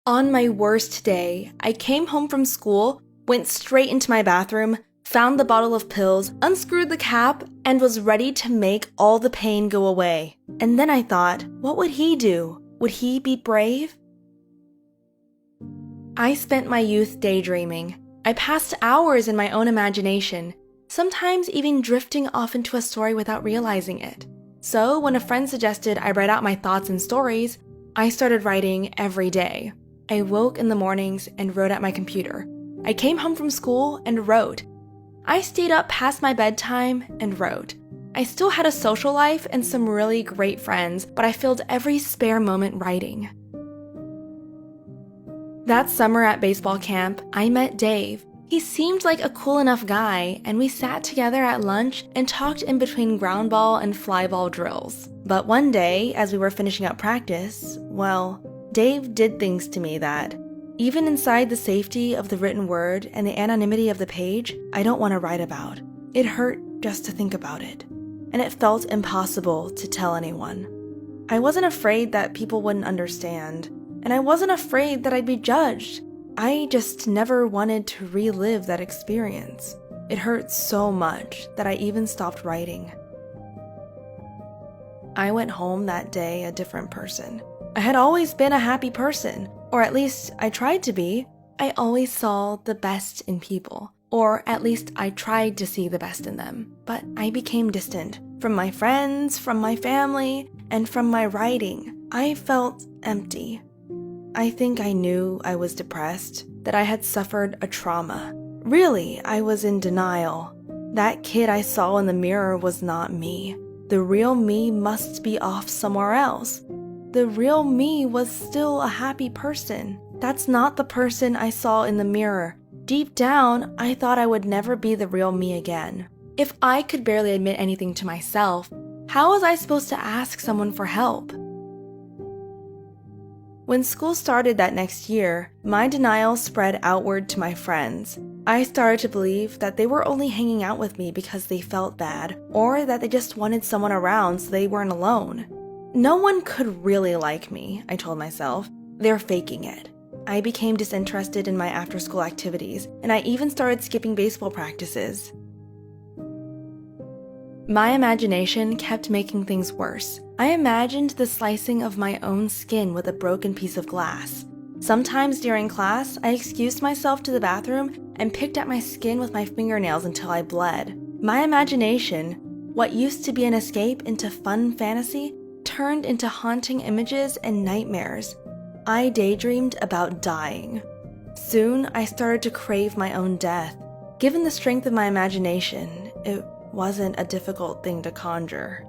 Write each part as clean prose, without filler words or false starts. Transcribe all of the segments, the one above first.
On my worst day, I came home from school, went straight into my bathroom, found the bottle of pills, unscrewed the cap, and was ready to make all the pain go away. And then I thought, what would he do? Would he be brave? I spent my youth daydreaming. I passed hours in my own imagination, sometimes even drifting off into a story without realizing it. So when a friend suggested I write out my thoughts in stories, I started writing every day. I woke in the mornings and wrote at my computer. I came home from school and wrote. I stayed up past my bedtime and wrote. I still had a social life and some really great friends, but I filled every spare moment writing. That summer at baseball camp, I met Dave. He seemed like a cool enough guy, and we sat together at lunch and talked in between ground ball and fly ball drills. But one day, as we were finishing up practice, well, Dave did things to me that, even inside the safety of the written word and the anonymity of the page, I don't want to write about. It hurt just to think about it, and it felt impossible to tell anyone. I wasn't afraid that people wouldn't understand, and I wasn't afraid that I'd be judged. I just never wanted to relive that experience. It hurt so much that I even stopped writing. I went home that day a different person. I had always been a happy person, or at least I tried to be. I always saw the best in people, or at least I tried to see the best in them. But I became distant from my friends, from my family, and from my writing. I felt empty. I think I knew I was depressed, that I had suffered a trauma. Really, I was in denial. That kid I saw in the mirror was not me. The real me must be off somewhere else. The real me was still a happy person. That's not the person I saw in the mirror. Deep down, I thought I would never be the real me again. If I could barely admit anything to myself, how was I supposed to ask someone for help? When school started that next year, my denial spread outward to my friends. I started to believe that they were only hanging out with me because they felt bad, or that they just wanted someone around so they weren't alone. No one could really like me, I told myself. They're faking it. I became disinterested in my after-school activities, and I even started skipping baseball practices. My imagination kept making things worse. I imagined the slicing of my own skin with a broken piece of glass. Sometimes during class, I excused myself to the bathroom and picked at my skin with my fingernails until I bled. My imagination, what used to be an escape into fun fantasy, turned into haunting images and nightmares. I daydreamed about dying. Soon, I started to crave my own death. Given the strength of my imagination, it wasn't a difficult thing to conjure.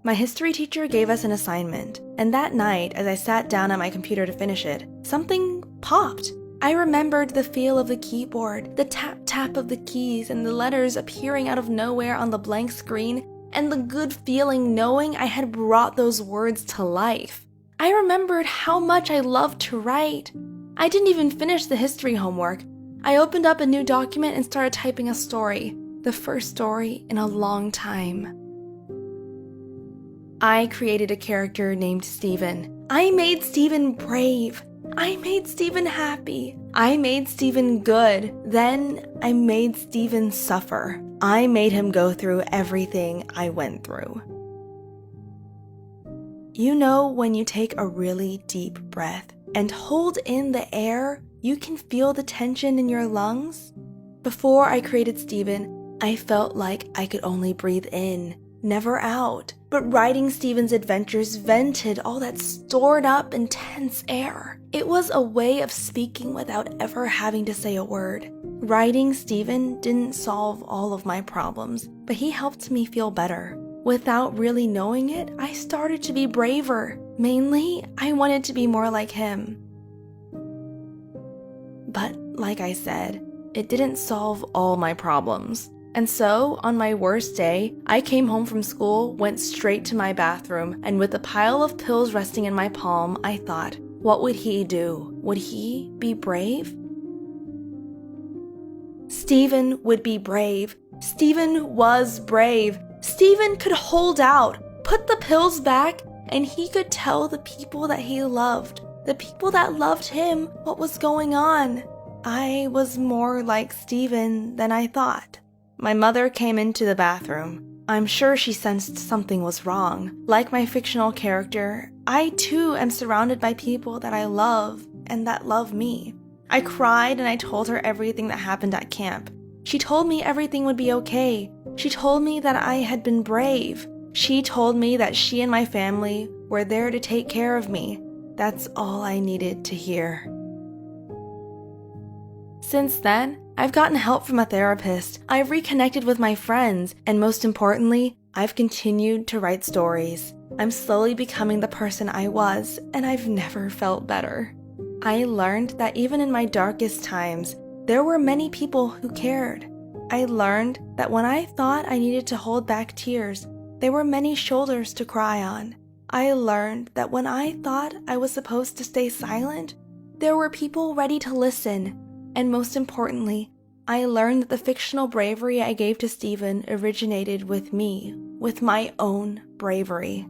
My history teacher gave us an assignment, and that night, as I sat down at my computer to finish it, something popped. I remembered the feel of the keyboard, the tap-tap of the keys, and the letters appearing out of nowhere on the blank screen, and the good feeling knowing I had brought those words to life. I remembered how much I loved to write. I didn't even finish the history homework. I opened up a new document and started typing a story, the first story in a long time. I created a character named Steven. I made Steven brave. I made Steven happy. I made Steven good. Then I made Steven suffer. I made him go through everything I went through. You know, when you take a really deep breath and hold in the air, you can feel the tension in your lungs? Before I created Steven, I felt like I could only breathe in, never out. But writing Steven's adventures vented all that stored up, intense air. It was a way of speaking without ever having to say a word. Writing Steven didn't solve all of my problems, but he helped me feel better. Without really knowing it, I started to be braver. Mainly, I wanted to be more like him. But like I said, it didn't solve all my problems. And so, on my worst day, I came home from school, went straight to my bathroom, and with a pile of pills resting in my palm, I thought, what would he do? Would he be brave? Steven would be brave. Steven was brave. Steven could hold out, put the pills back, and he could tell the people that he loved, The people that loved him, what was going on? I was more like Steven than I thought. My mother came into the bathroom. I'm sure she sensed something was wrong. Like my fictional character, I too am surrounded by people that I love and that love me. I cried and I told her everything that happened at camp. She told me everything would be okay. She told me that I had been brave. She told me that she and my family were there to take care of me. That's all I needed to hear. Since then, I've gotten help from a therapist, I've reconnected with my friends, and most importantly, I've continued to write stories. I'm slowly becoming the person I was, and I've never felt better. I learned that even in my darkest times, there were many people who cared. I learned that when I thought I needed to hold back tears, there were many shoulders to cry on. I learned that when I thought I was supposed to stay silent, there were people ready to listen. And most importantly, I learned that the fictional bravery I gave to Steven originated with me, with my own bravery.